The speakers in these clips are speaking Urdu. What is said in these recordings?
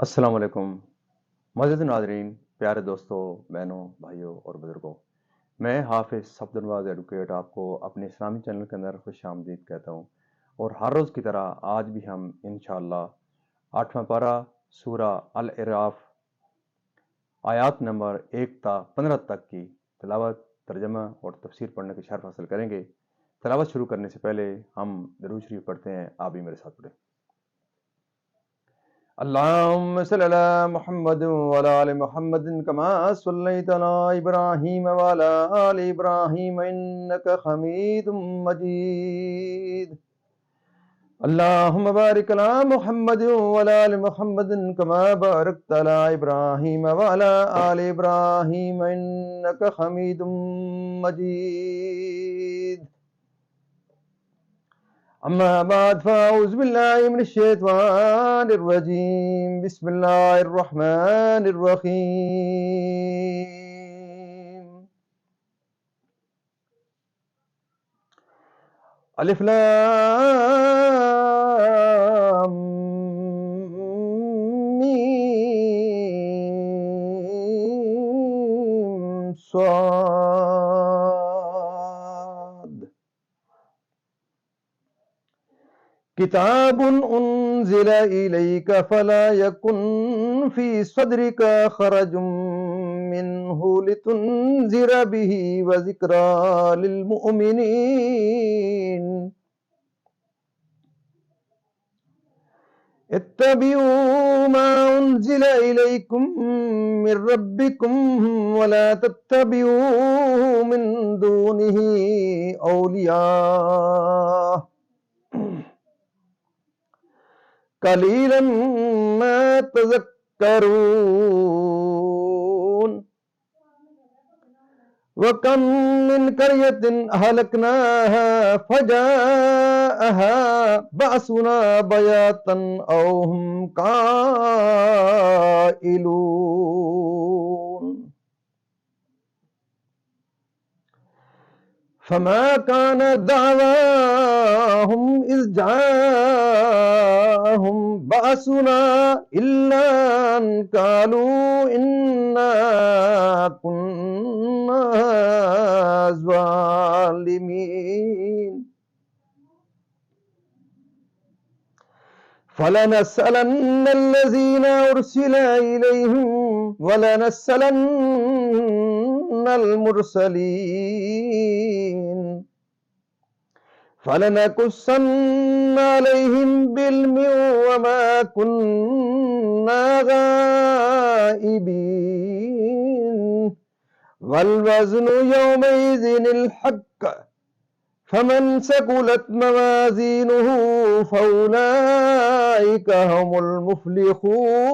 السلام علیکم معزز ناظرین، پیارے دوستوں، بہنوں، بھائیوں اور بزرگوں، میں حافظ صفدرنواز ایڈوکیٹ آپ کو اپنے اسلامی چینل کے اندر خوش آمدید کہتا ہوں، اور ہر روز کی طرح آج بھی ہم انشاءاللہ 8واں پارہ سورہ الاعراف آیات نمبر 1 تا 15 تک کی تلاوت، ترجمہ اور تفسیر پڑھنے کی شرف حاصل کریں گے۔ تلاوت شروع کرنے سے پہلے ہم درود شریف پڑھتے ہیں، آپ بھی میرے ساتھ پڑھیں۔ اللهم صل على محمد وعلى آل محمد كما صليت على إبراهيم وعلى آل إبراهيم إنك حميد مجيد. اللهم بارك على محمد وعلى آل محمد كما باركت على إبراهيم وعلى آل إبراهيم إنك حميد مجيد. أما بعد فأعوذ بالله من الشيطان الرجيم. بسم الله الرحمن الرحيم. ألف لام ميم صاد. كتاب أنزل إليك فلا يكن في صدرك حرج منه لتنذر به وذكرى للمؤمنين. اتبعوا ما أنزل إليكم من ربكم ولا تتبعوا من دونه أولياء قليلا ما تذكرون. وكم من قرية أهلكناها فجاءها بأسنا بياتا أو هم قائلون. فما كان دعواهم إذ جاءهم بأسنا إلا أن قالوا إنا كنا ظالمين. فلنسألن الذين أرسل إليهم ولنسألن المرسلين فلنقصن عليهم بعلم وما كنا غائبين. والوزن يومئذ الحق فمن ثقلت موازينه فأولئك هم المفلحون.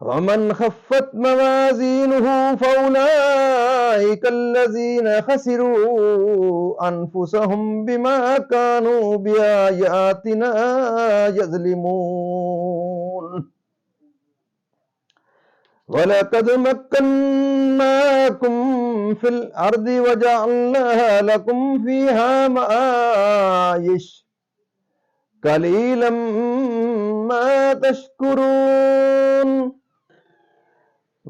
ومن خفت موازينه فأولئك الذين خسروا أنفسهم بما كانوا بآياتنا يظلمون. وَلَقَدْ مَكَّنَّاكُمْ فِي الْأَرْضِ وَجَعَلْنَا لَكُمْ فِيهَا مَعَايِشَ قَلِيلًا مَا تَشْكُرُونَ.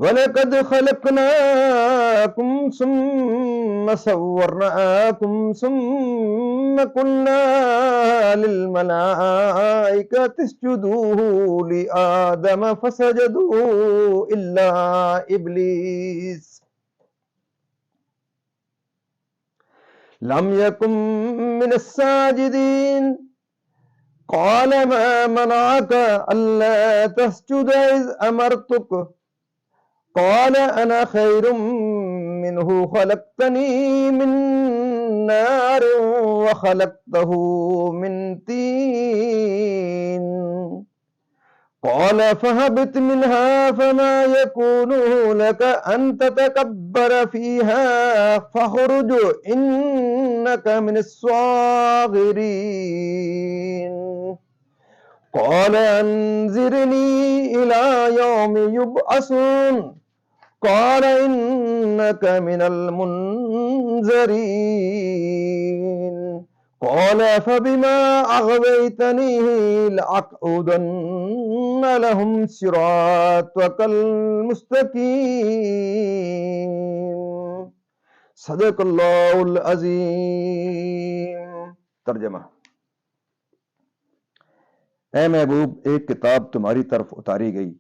وَلَقَدْ خَلَقْنَاكُمْ ثُمَّ صَوَّرْنَاكُمْ ثُمَّ قُلْنَا لِلْمَلَائِكَةِ اسْجُدُوا لِآدَمَ فَسَجَدُوا إِلَّا إِبْلِيسَ لَمْ يَكُنْ مِنَ السَّاجِدِينَ. قَالَ مَا مَنَعَكَ أَلَّا تَسْجُدَ إِذْ أَمَرْتُكَ قال أنا خير منه خلقتني من نار وخلقته من طين. قال فهبط منها فما يكون لك أن تتكبر فيها فاخرج إنك من الصاغرين. قال أنذرني إلى يوم يبعثون. قال إنك من المنذرين. قال فبما أغويتني لأقعدن لهم صراطك المستقيم صدق اللہ العظیم۔ ترجمہ: اے محبوب، ایک کتاب تمہاری طرف اتاری گئی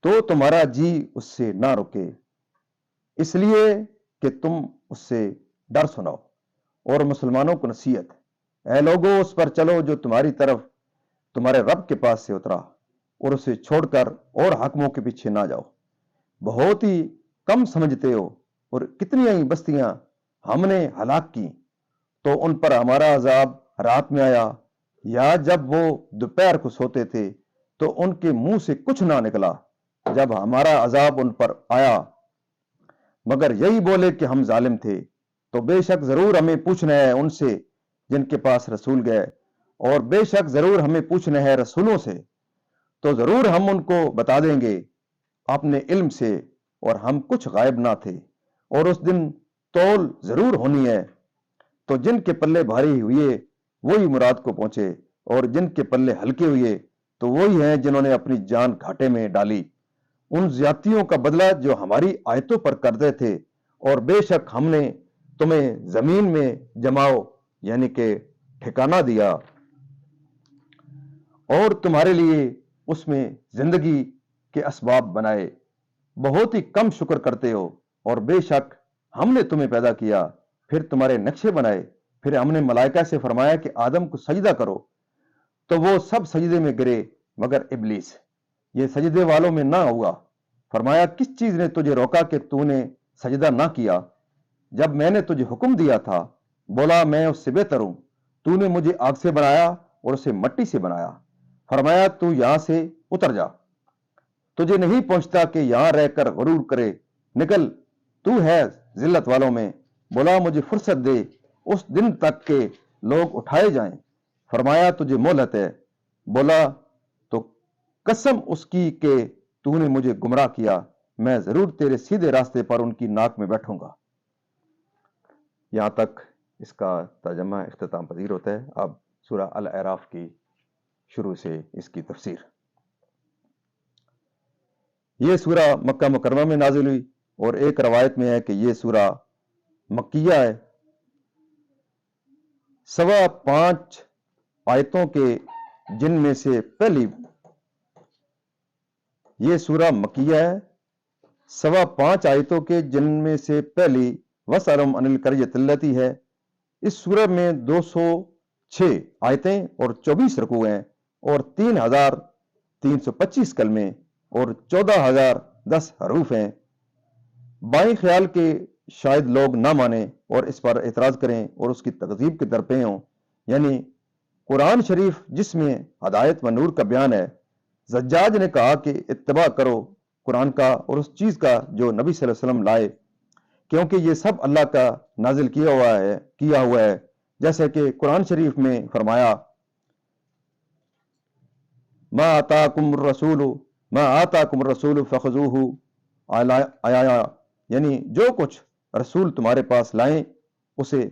تو تمہارا جی اس سے نہ رکے، اس لیے کہ تم اس سے ڈر سناؤ اور مسلمانوں کو نصیحت: اے لوگو، اس پر چلو جو تمہاری طرف تمہارے رب کے پاس سے اترا، اور اسے چھوڑ کر اور حاکموں کے پیچھے نہ جاؤ۔ بہت ہی کم سمجھتے ہو، اور کتنی ہی بستیاں ہم نے ہلاک کی تو ان پر ہمارا عذاب رات میں آیا، یا جب وہ دوپہر کو سوتے تھے تو ان کے منہ سے کچھ نہ نکلا جب ہمارا عذاب ان پر آیا، مگر یہی بولے کہ ہم ظالم تھے۔ تو بے شک ضرور ہمیں پوچھنا ہے ان سے جن کے پاس رسول گئے، اور بے شک ضرور ہمیں پوچھنا ہے رسولوں سے، تو ضرور ہم ان کو بتا دیں گے اپنے علم سے، اور ہم کچھ غائب نہ تھے، اور اس دن تول ضرور ہونی ہے۔ تو جن کے پلے بھاری ہوئے وہی مراد کو پہنچے، اور جن کے پلے ہلکے ہوئے تو وہی ہیں جنہوں نے اپنی جان گھاٹے میں ڈالی۔ ان زیادتیوں کا بدلہ جو ہماری آیتوں پر کرتے تھے، اور بے شک ہم نے تمہیں زمین میں جماؤ یعنی کہ ٹھکانہ دیا، اور تمہارے لیے اس میں زندگی کے اسباب بنائے۔ بہت ہی کم شکر کرتے ہو، اور بے شک ہم نے تمہیں پیدا کیا، پھر تمہارے نقشے بنائے، پھر ہم نے ملائکہ سے فرمایا کہ آدم کو سجدہ کرو، تو وہ سب سجدے میں گرے مگر ابلیس، یہ سجدے والوں میں نہ ہوا۔ فرمایا کس چیز نے تجھے روکا کہ تو نے سجدہ نہ کیا جب میں نے تجھے حکم دیا تھا؟ بولا میں اس سے بہتر ہوں، تو نے مجھے آگ سے بنایا اور اسے مٹی سے بنایا۔ فرمایا تو یہاں سے اتر جا، تجھے نہیں پہنچتا کہ یہاں رہ کر غرور کرے، نکل، تو ہے ذلت والوں میں۔ بولا مجھے فرصت دے اس دن تک کہ لوگ اٹھائے جائیں۔ فرمایا تجھے مہلت ہے۔ بولا تو قسم اس کی کہ تو نے مجھے گمراہ کیا، میں ضرور تیرے سیدھے راستے پر ان کی ناک میں بیٹھوں گا۔ یہاں تک اس کا ترجمہ اختتام پذیر ہوتا ہے۔ اب سورہ الاعراف کی شروع سے اس کی تفسیر۔ یہ سورہ مکہ مکرمہ میں نازل ہوئی، اور ایک روایت میں ہے کہ یہ سورہ مکیہ ہے۔ 5.25 آیتوں کے جن میں سے پہلی، یہ سورہ مکیہ ہے، 5.25 آیتوں کے جن میں سے پہلی وَاسْأَلْهُمْ عَنِ الْقَرْيَةِ الَّتِي ہے۔ اس سورہ میں 206 آیتیں اور 24 رکوع ہیں، اور 3,325 کلمے اور 14,010 حروف ہیں۔ بائیں خیال کے شاید لوگ نہ مانیں اور اس پر اعتراض کریں اور اس کی تکذیب کے درپے ہوں، یعنی قرآن شریف جس میں ہدایت و نور کا بیان ہے، زجاج نے کہا کہ اتباع کرو قرآن کا اور اس چیز کا جو نبی صلی اللہ علیہ وسلم لائے، کیونکہ یہ سب اللہ کا نازل کیا ہوا ہے، جیسے کہ قرآن شریف میں فرمایا ما آتاکم الرسول فخذوہ آیا، یعنی جو کچھ رسول تمہارے پاس لائیں اسے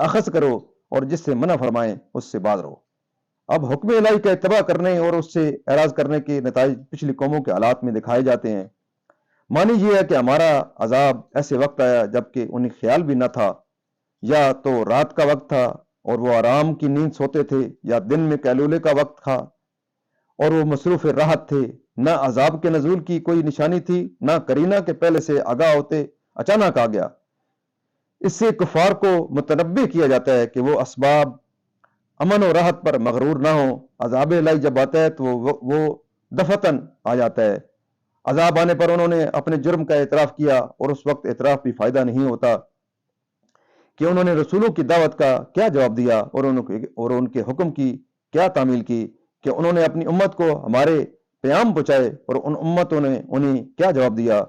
اخذ کرو، اور جس سے منع فرمائیں اس سے باز رہو۔ اب حکم الہی کا اتباع کرنے اور اس سے اعراض کرنے کے نتائج پچھلی قوموں کے حالات میں دکھائے جاتے ہیں۔ معنی یہ ہے کہ ہمارا عذاب ایسے وقت آیا جبکہ انہیں خیال بھی نہ تھا، یا تو رات کا وقت تھا اور وہ آرام کی نیند سوتے تھے، یا دن میں قیلولے کا وقت تھا اور وہ مصروف راحت تھے۔ نہ عذاب کے نزول کی کوئی نشانی تھی، نہ کرینہ کے پہلے سے آگاہ ہوتے اچانک آ گیا۔ اس سے کفار کو متنبہ کیا جاتا ہے کہ وہ اسباب امن و راحت پر مغرور نہ ہوں۔ عذاب الہی جب آتا ہے تو وہ دفتن آ جاتا ہے۔ عذاب آنے پر انہوں نے اپنے جرم کا اعتراف کیا، اور اس وقت اعتراف بھی فائدہ نہیں ہوتا کہ انہوں نے رسولوں کی دعوت کا کیا جواب دیا، اور ان کے حکم کی کیا تعمیل کی، کہ انہوں نے اپنی امت کو ہمارے پیام پہنچائے، اور ان امتوں نے انہیں کیا جواب دیا،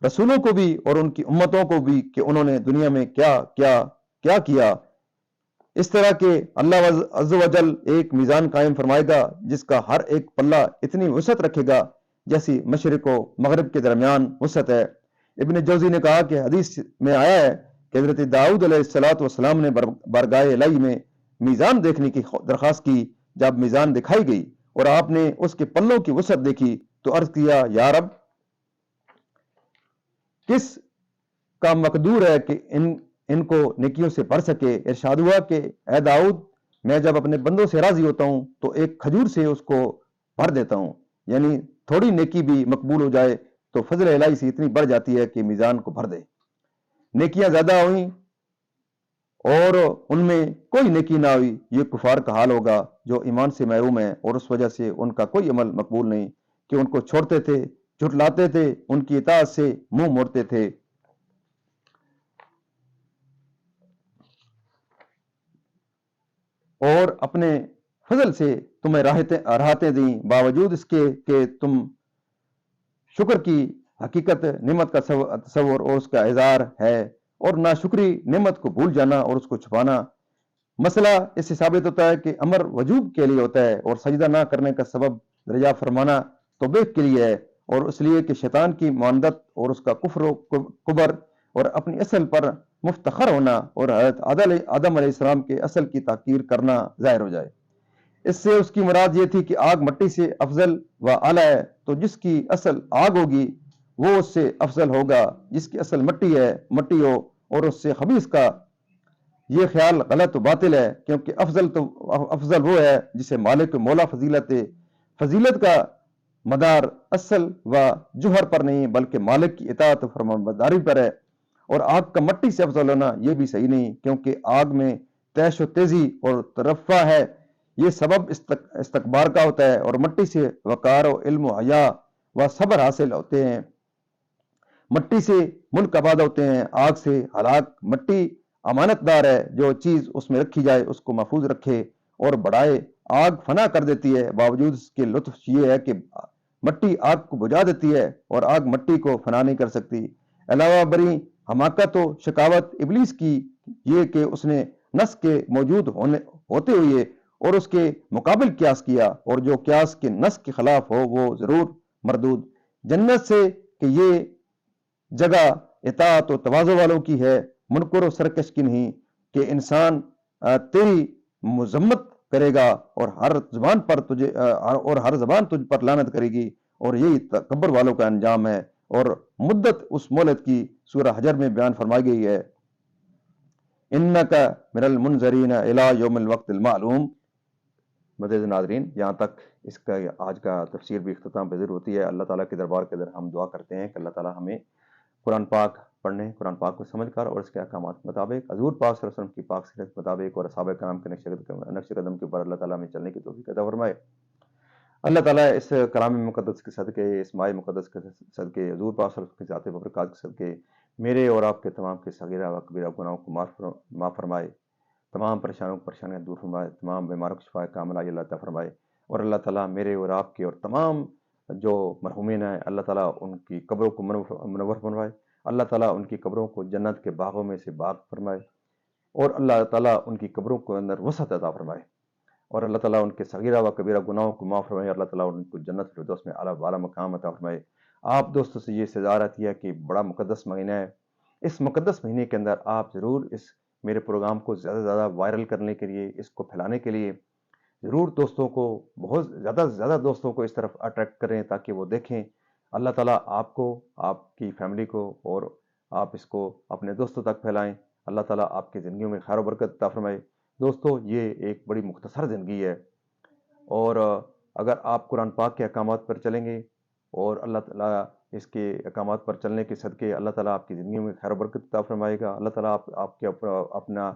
رسولوں کو بھی اور ان کی امتوں کو بھی، کہ انہوں نے دنیا میں کیا کیا۔ اس طرح کہ اللہ عز و جل ایک میزان قائم فرمائے گا جس کا ہر ایک پلہ اتنی وسعت رکھے گا جیسی مشرق و مغرب کے درمیان وسعت ہے۔ ابن جوزی نے کہا کہ حدیث میں آیا ہے کہ حضرت داؤد علیہ السلام نے بارگاہ الہی میں میزان دیکھنے کی درخواست کی. جب میزان دکھائی گئی اور آپ نے اس کے پلوں کی وسعت دیکھی تو عرض کیا یا رب کس کا مقدور ہے کہ ان کو نیکیوں سے بھر سکے. ارشاد ہوا کہ اے داؤد میں جب اپنے بندوں سے راضی ہوتا ہوں تو ایک کھجور سے اس کو بھر دیتا ہوں. یعنی تھوڑی نیکی بھی مقبول ہو جائے تو فضل الہی سے اتنی بڑھ جاتی ہے کہ میزان کو بھر دے. نیکیاں زیادہ ہوئیں اور ان میں کوئی نیکی نہ ہوئی، یہ کفار کا حال ہوگا جو ایمان سے محروم ہیں اور اس وجہ سے ان کا کوئی عمل مقبول نہیں کہ ان کو چھوڑتے تھے، جھٹلاتے تھے، ان کی اطاعت سے منہ موڑتے تھے. اور اپنے فضل سے تمہیں راحتیں دیں باوجود اس کے کہ تم شکر کی حقیقت نعمت کا تصور اور اس کا اظہار ہے، اور ناشکری نعمت کو بھول جانا اور اس کو چھپانا. مسئلہ اس سے ثابت ہوتا ہے کہ امر وجوب کے لیے ہوتا ہے اور سجدہ نہ کرنے کا سبب رجا فرمانا توبیق کے لیے ہے، اور اس لیے کہ شیطان کی معاندت اور اس کا کفر و کبر اور اپنی اصل پر مفتخر ہونا اور حضرت آدم علیہ السلام کے اصل کی تحقیر کرنا ظاہر ہو جائے. اس سے اس کی مراد یہ تھی کہ آگ مٹی سے افضل و اعلیٰ ہے، تو جس کی اصل آگ ہوگی وہ اس سے افضل ہوگا. جس کی اصل مٹی ہو اور اس سے خبیث کا یہ خیال غلط و باطل ہے، کیونکہ افضل وہ ہے جسے مالک مولا فضیلت کا مدار اصل و جوہر پر نہیں بلکہ مالک کی اطاعت و فرمانبرداری پر ہے. اور آگ کا مٹی سے افضل ہونا یہ بھی صحیح نہیں، کیونکہ آگ میں تیش و تیزی اور ترفع ہے، یہ سبب استکبار کا ہوتا ہے، اور مٹی سے وقار و علم و حیا و صبر حاصل ہوتے ہیں. مٹی سے ملک آباد ہوتے ہیں، آگ سے ہلاک. مٹی امانت دار ہے، جو چیز اس میں رکھی جائے اس کو محفوظ رکھے اور بڑھائے. آگ فنا کر دیتی ہے، باوجود اس کے لطف یہ ہے کہ مٹی آگ کو بجھا دیتی ہے اور آگ مٹی کو فنا نہیں کر سکتی. علاوہ بری حماقت و شکاوت ابلیس کی یہ کہ اس نے نس کے موجود ہوتے ہوئے اور اس کے مقابل قیاس کیا، اور جو قیاس کے نس کے خلاف ہو وہ ضرور مردود. جنت سے کہ یہ جگہ اطاعت و تواضع والوں کی ہے، منکر و سرکش کی نہیں، کہ انسان تیری مذمت کرے گا اور ہر زبان تجھ پر لعنت کرے گی، اور یہی تکبر والوں کا انجام ہے. اور مدت اس مہلت کی سورہ حجر میں بیان فرمائی گئی ہے، انکا من المنذرین الی یوم الوقت المعلوم. مزید ناظرین، یہاں تک اس کا آج کا تفسیر بھی اختتام پذیر ہوتی ہے. اللہ تعالیٰ کے دربار کے اندر ہم دعا کرتے ہیں کہ اللہ تعالیٰ ہمیں قرآن پاک پڑھنے، قرآن پاک کو سمجھ کر اور اس کے احکامات کے مطابق، حضور پاک صلی اللہ علیہ وسلم کی پاک سیرت کے مطابق اور صحابہ کرام کے نقش قدم کے اوپر اللہ تعالیٰ ہمیں چلنے کی توفیق عطا فرمائے. اللہ تعالیٰ اس کلام مقدس کے صدقے، اس ماہ مقدس کے صدقے، حضور پاک صلی اللہ علیہ وسلم کی ذات برکات کے صدقے میرے اور آپ کے تمام کے صغیرہ و کبیرہ گناہوں کو معاف فرمائے، تمام پریشانیاں دور فرمائے، تمام بیماروں کو شفا کاملہ اللہ عطا فرمائے. اور اللہ تعالیٰ میرے اور آپ کے اور تمام جو مرحومین ہیں اللہ تعالیٰ ان کی قبروں کو منور فرمائے. اللہ تعالیٰ ان کی قبروں کو جنت کے باغوں میں سے باغ فرمائے، اور اللہ تعالیٰ ان کی قبروں کو اندر وسعت عطا فرمائے، اور اللہ تعالیٰ ان کے صغیرہ و کبیرہ گناہوں کو معاف فرمائے. اللہ تعالیٰ ان کو جنت فردوس میں اعلیٰ بالا مقام عطا فرمائے. آپ دوستوں سے یہ استدعا رہتی ہے کہ بڑا مقدس مہینہ ہے، اس مقدس مہینے کے اندر آپ ضرور اس میرے پروگرام کو زیادہ سے زیادہ وائرل کرنے کے لیے، اس کو پھیلانے کے لیے ضرور دوستوں کو، بہت زیادہ سے زیادہ دوستوں کو اس طرف اٹریکٹ کریں تاکہ وہ دیکھیں. اللہ تعالیٰ آپ کو، آپ کی فیملی کو، اور آپ اس کو اپنے دوستوں تک پھیلائیں. اللہ تعالیٰ آپ کی زندگیوں میں خیر و برکت عطا فرمائے. دوستو، یہ ایک بڑی مختصر زندگی ہے، اور اگر آپ قرآن پاک کے احکامات پر چلیں گے اور اللہ تعالیٰ اس کے احکامات پر چلنے کے صدقے اللہ تعالیٰ آپ کی زندگیوں میں خیر و برکت عطا فرمائے گا. اللہ تعالیٰ آپ کے اپنا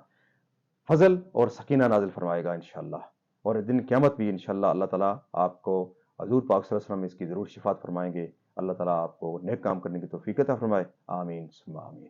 فضل اور سکینہ نازل فرمائے گا انشاءاللہ. اور دن قیامت بھی انشاءاللہ اللہ تعالیٰ آپ کو حضور پاک صلی اللہ علیہ وسلم اس کی ضرور شفاعت فرمائیں گے. اللہ تعالیٰ آپ کو نیک کام کرنے کی توفیق عطا فرمائے. آمین ثم آمین.